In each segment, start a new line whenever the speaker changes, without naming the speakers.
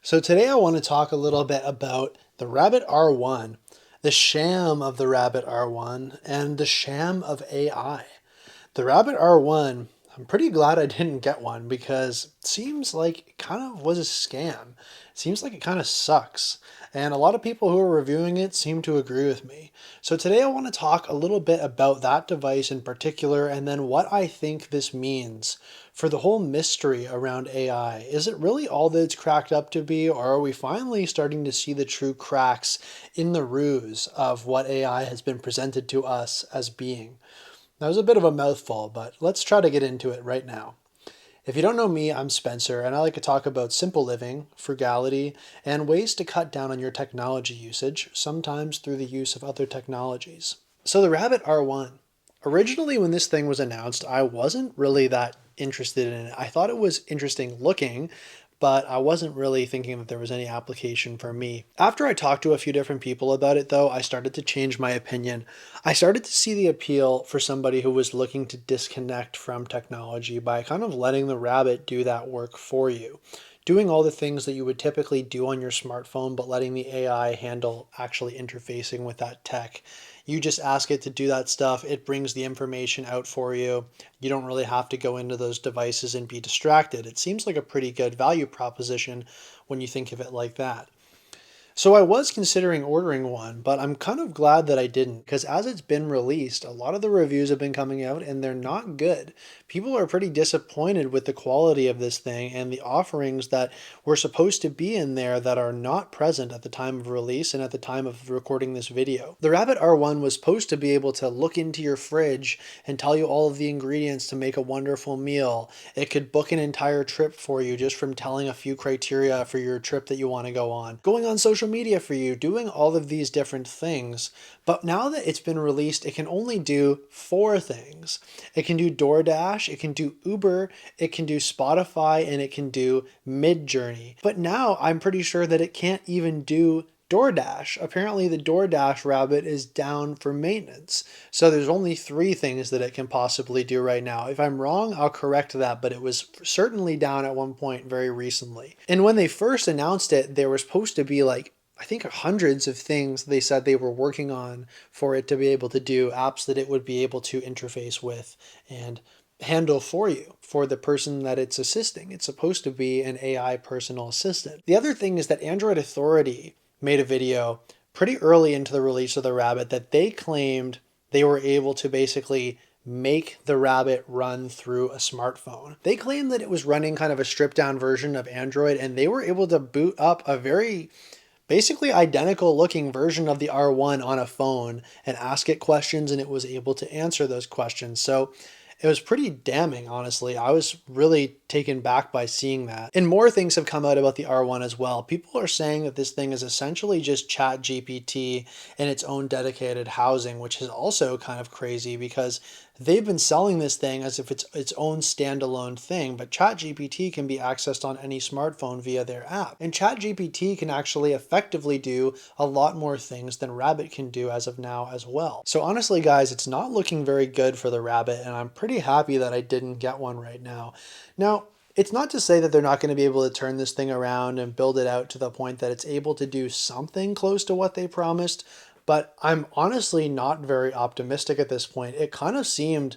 So today I want to talk a little bit about the Rabbit R1, the sham of the Rabbit R1, and the sham of AI. The Rabbit R1, I'm pretty glad I didn't get one because it seems like it kind of was a scam. It seems like it kind of sucks. And a lot of people who are reviewing it seem to agree with me. So today I want to talk a little bit about that device in particular and then what I think this means for the whole mystery around AI. Is it really all that it's cracked up to be, or are we finally starting to see the true cracks in the ruse of what AI has been presented to us as being? That was a bit of a mouthful, but let's try to get into it right now. If you don't know me, I'm Spencer, and I like to talk about simple living, frugality, and ways to cut down on your technology usage, sometimes through the use of other technologies. So, the Rabbit R1. Originally, when this thing was announced, I wasn't really that interested in it. I thought it was interesting looking, but I wasn't really thinking that there was any application for me. After I talked to a few different people about it, though, I started to change my opinion. I started to see the appeal for somebody who was looking to disconnect from technology by kind of letting the rabbit do that work for you. Doing all the things that you would typically do on your smartphone, but letting the AI handle actually interfacing with that tech. You just ask it to do that stuff, it brings the information out for you. You don't really have to go into those devices and be distracted. It seems like a pretty good value proposition when you think of it like that. So I was considering ordering one, but I'm kind of glad that I didn't because as it's been released, a lot of the reviews have been coming out and they're not good. People are pretty disappointed with the quality of this thing and the offerings that were supposed to be in there that are not present at the time of release and at the time of recording this video. The Rabbit R1 was supposed to be able to look into your fridge and tell you all of the ingredients to make a wonderful meal. It could book an entire trip for you just from telling a few criteria for your trip that you want to go on. Going on social media for you, doing all of these different things. But now that it's been released, it can only do four things. It can do DoorDash, it can do Uber, it can do Spotify, and it can do Midjourney. But now I'm pretty sure that it can't even do DoorDash. Apparently, the DoorDash rabbit is down for maintenance. So there's only three things that it can possibly do right now. If I'm wrong, I'll correct that, but it was certainly down at one point very recently. And when they first announced it, there was supposed to be like I think hundreds of things they said they were working on for it to be able to do, apps that it would be able to interface with and handle for you, for the person that it's assisting. It's supposed to be an AI personal assistant. The other thing is that Android Authority made a video pretty early into the release of the Rabbit that they claimed they were able to basically make the Rabbit run through a smartphone. They claimed that it was running kind of a stripped down version of Android, and they were able to boot up a very basically identical looking version of the R1 on a phone and ask it questions, and it was able to answer those questions. So it was pretty damning, honestly. I was really taken back by seeing that. And more things have come out about the R1 as well. People are saying that this thing is essentially just Chat GPT in its own dedicated housing, which is also kind of crazy because they've been selling this thing as if it's its own standalone thing, but ChatGPT can be accessed on any smartphone via their app. And ChatGPT can actually effectively do a lot more things than Rabbit can do as of now as well. So honestly, guys, it's not looking very good for the Rabbit, and I'm pretty happy that I didn't get one right now. Now, it's not to say that they're not going to be able to turn this thing around and build it out to the point that it's able to do something close to what they promised, but I'm honestly not very optimistic at this point. It kind of seemed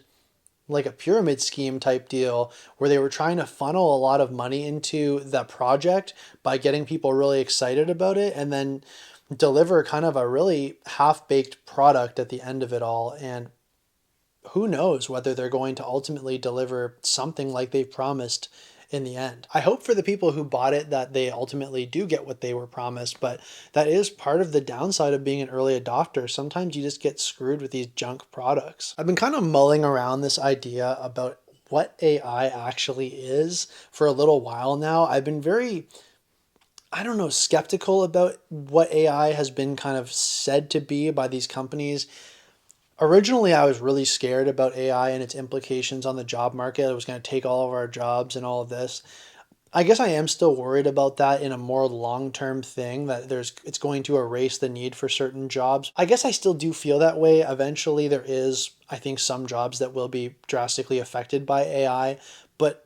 like a pyramid scheme type deal where they were trying to funnel a lot of money into the project by getting people really excited about it and then deliver kind of a really half-baked product at the end of it all. And who knows whether they're going to ultimately deliver something like they've promised in the end. I hope for the people who bought it that they ultimately do get what they were promised, but that is part of the downside of being an early adopter. Sometimes you just get screwed with these junk products. I've been kind of mulling around this idea about what AI actually is for a little while now. I've been very I don't know, skeptical about what AI has been kind of said to be by these companies. Originally, I was really scared about AI and its implications on the job market. It was going to take all of our jobs and all of this. I guess I am still worried about that in a more long-term thing that it's going to erase the need for certain jobs. I guess I still do feel that way. Eventually there is, I think, some jobs that will be drastically affected by AI, but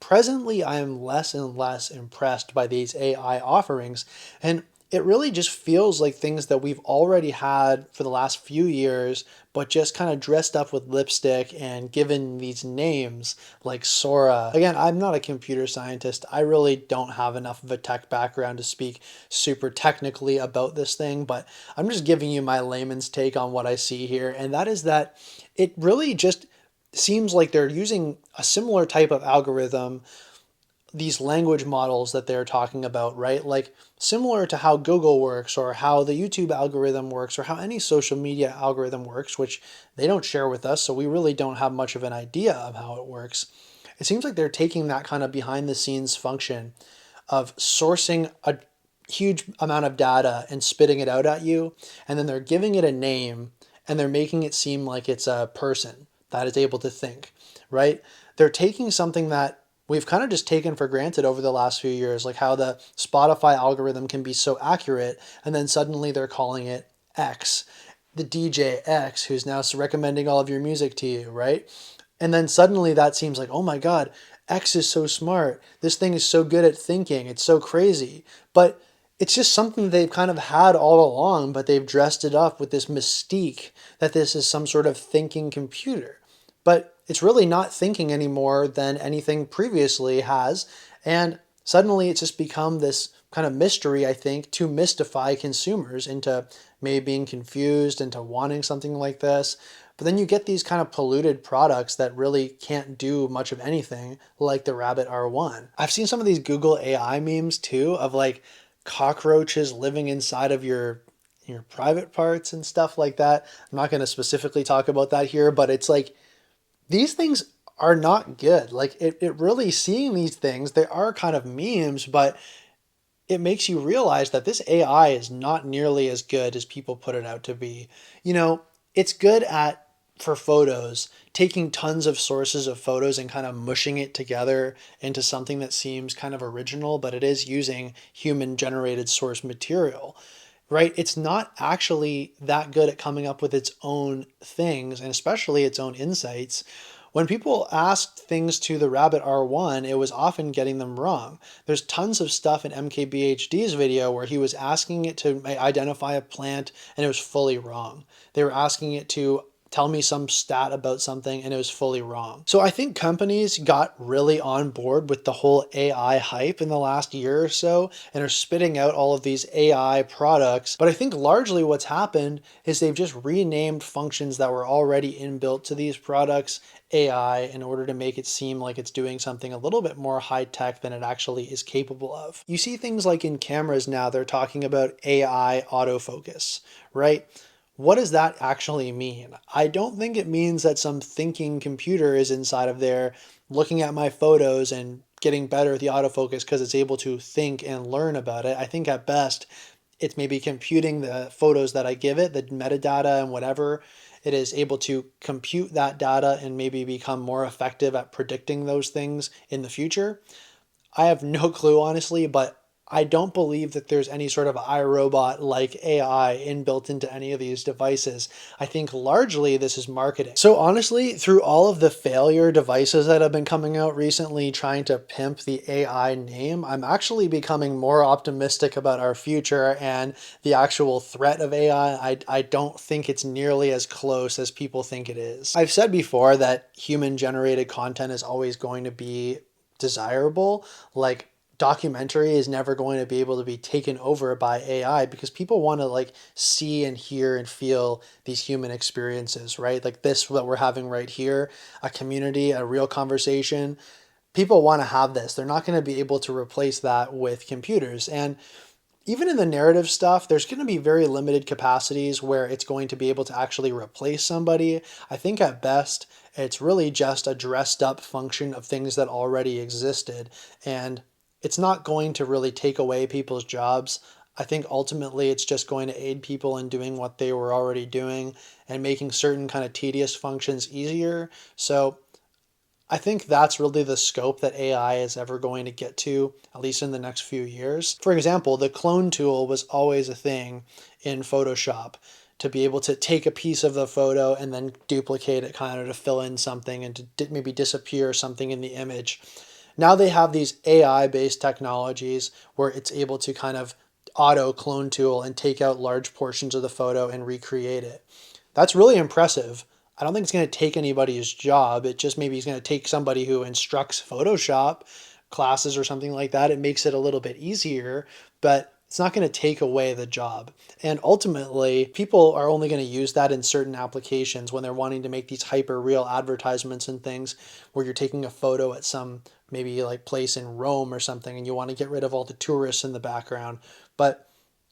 presently I am less and less impressed by these AI offerings. And it really just feels like things that we've already had for the last few years, but just kind of dressed up with lipstick and given these names like Sora. Again, I'm not a computer scientist. I really don't have enough of a tech background to speak super technically about this thing, but I'm just giving you my layman's take on what I see here. And that is that it really just seems like they're using a similar type of algorithm, these language models that they're talking about, right? Like similar to how Google works or how the YouTube algorithm works or how any social media algorithm works, which they don't share with us. So we really don't have much of an idea of how it works. It seems like they're taking that kind of behind the scenes function of sourcing a huge amount of data and spitting it out at you. And then they're giving it a name and they're making it seem like it's a person that is able to think, right? They're taking something that we've kind of just taken for granted over the last few years, like how the Spotify algorithm can be so accurate, and then suddenly they're calling it X, the DJ X, who's now recommending all of your music to you, right? And then suddenly that seems like, oh my God, X is so smart. This thing is so good at thinking. It's so crazy. But it's just something they've kind of had all along, but they've dressed it up with this mystique that this is some sort of thinking computer. But it's really not thinking any more than anything previously has. And suddenly it's just become this kind of mystery, I think, to mystify consumers into maybe being confused, into wanting something like this. But then you get these kind of polluted products that really can't do much of anything, like the Rabbit R1. I've seen some of these Google AI memes too, of like cockroaches living inside of your private parts and stuff like that. I'm not going to specifically talk about that here, but it's like these things are not good. Like it really, seeing these things, they are kind of memes, but it makes you realize that this AI is not nearly as good as people put it out to be. You know, it's good at, for photos, taking tons of sources of photos and kind of mushing it together into something that seems kind of original, but it is using human generated source material, right? It's not actually that good at coming up with its own things and especially its own insights. When people asked things to the Rabbit R1, it was often getting them wrong. There's tons of stuff in MKBHD's video where he was asking it to identify a plant and it was fully wrong. They were asking it to tell me some stat about something and it was fully wrong. So I think companies got really on board with the whole AI hype in the last year or so and are spitting out all of these AI products. But I think largely what's happened is they've just renamed functions that were already inbuilt to these products AI in order to make it seem like it's doing something a little bit more high tech than it actually is capable of. You see things like in cameras now, they're talking about AI autofocus, right? What does that actually mean? I don't think it means that some thinking computer is inside of there looking at my photos and getting better at the autofocus because it's able to think and learn about it. I think at best, it's maybe computing the photos that I give it, the metadata and whatever. It is able to compute that data and maybe become more effective at predicting those things in the future. I have no clue, honestly, but I don't believe that there's any sort of iRobot like AI inbuilt into any of these devices. I think largely this is marketing. So honestly, through all of the failure devices that have been coming out recently trying to pimp the AI name, I'm actually becoming more optimistic about our future and the actual threat of AI. I don't think it's nearly as close as people think it is. I've said before that human generated content is always going to be desirable. Like documentary is never going to be able to be taken over by AI because people want to like see and hear and feel these human experiences, right? Like this, what we're having right here, a community, a real conversation. People want to have this. They're not going to be able to replace that with computers. And even in the narrative stuff, there's going to be very limited capacities where it's going to be able to actually replace somebody. I think at best, it's really just a dressed up function of things that already existed. And it's not going to really take away people's jobs. I think ultimately it's just going to aid people in doing what they were already doing and making certain kind of tedious functions easier. So I think that's really the scope that AI is ever going to get to, at least in the next few years. For example, the clone tool was always a thing in Photoshop to be able to take a piece of the photo and then duplicate it kind of to fill in something and to maybe disappear something in the image. Now they have these AI based technologies where it's able to kind of auto clone tool and take out large portions of the photo and recreate it. That's really impressive. I don't think it's going to take anybody's job. It just maybe is going to take somebody who instructs Photoshop classes or something like that. It makes it a little bit easier, but it's not going to take away the job. And ultimately, people are only going to use that in certain applications when they're wanting to make these hyper real advertisements and things where you're taking a photo at some maybe like place in Rome or something and you want to get rid of all the tourists in the background. But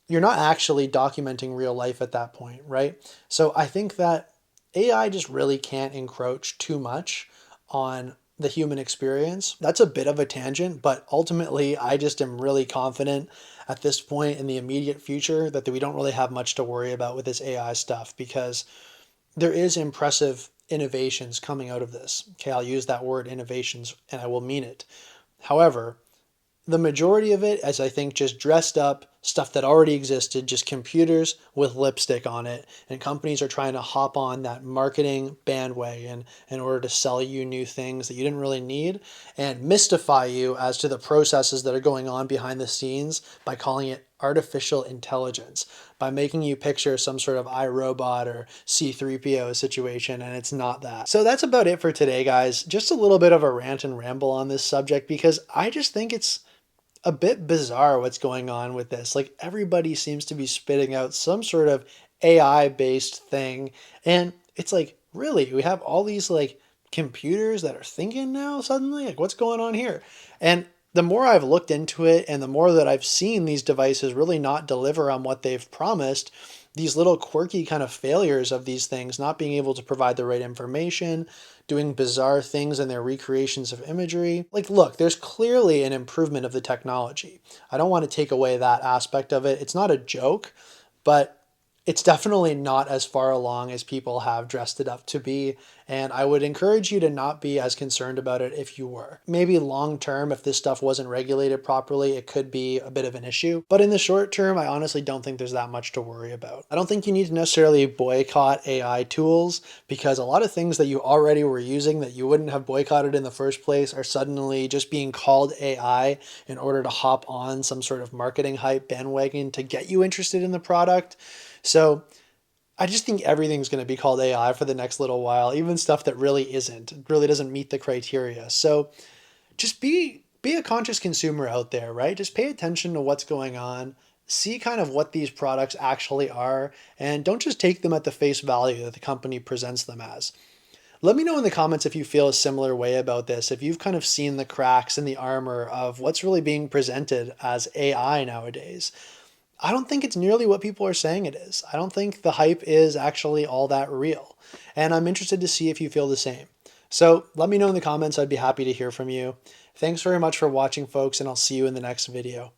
you're not actually documenting real life at that point, right? So I think that AI just really can't encroach too much on the human experience. That's a bit of a tangent, but ultimately, I just am really confident at this point in the immediate future that we don't really have much to worry about with this AI stuff because there is impressive innovations coming out of this. Okay, I'll use that word innovations and I will mean it. However, the majority of it is, I think, just dressed up stuff that already existed, just computers with lipstick on it. And companies are trying to hop on that marketing bandwagon in order to sell you new things that you didn't really need and mystify you as to the processes that are going on behind the scenes by calling it artificial intelligence, by making you picture some sort of iRobot or C3PO situation, and it's not that. So that's about it for today, guys. Just a little bit of a rant and ramble on this subject because I just think it's a bit bizarre what's going on with this. Like everybody seems to be spitting out some sort of AI based thing. And it's like, really, we have all these like computers that are thinking now suddenly? Like, what's going on here? And the more I've looked into it and the more that I've seen these devices really not deliver on what they've promised, these little quirky kind of failures of these things not being able to provide the right information, doing bizarre things in their recreations of imagery. Like, look, there's clearly an improvement of the technology. I don't want to take away that aspect of it. It's not a joke, but it's definitely not as far along as people have dressed it up to be. And I would encourage you to not be as concerned about it if you were. Maybe long term, if this stuff wasn't regulated properly, it could be a bit of an issue. But in the short term, I honestly don't think there's that much to worry about. I don't think you need to necessarily boycott AI tools because a lot of things that you already were using that you wouldn't have boycotted in the first place are suddenly just being called AI in order to hop on some sort of marketing hype bandwagon to get you interested in the product. So I just think everything's going to be called AI for the next little while, even stuff that really isn't, really doesn't meet the criteria. So just be a conscious consumer out there, right? Just pay attention to what's going on, see kind of what these products actually are, and don't just take them at the face value that the company presents them as. Let me know in the comments if you feel a similar way about this, if you've kind of seen the cracks in the armor of what's really being presented as AI nowadays. I don't think it's nearly what people are saying it is. I don't think the hype is actually all that real. And I'm interested to see if you feel the same. So let me know in the comments. I'd be happy to hear from you. Thanks very much for watching, folks, and I'll see you in the next video.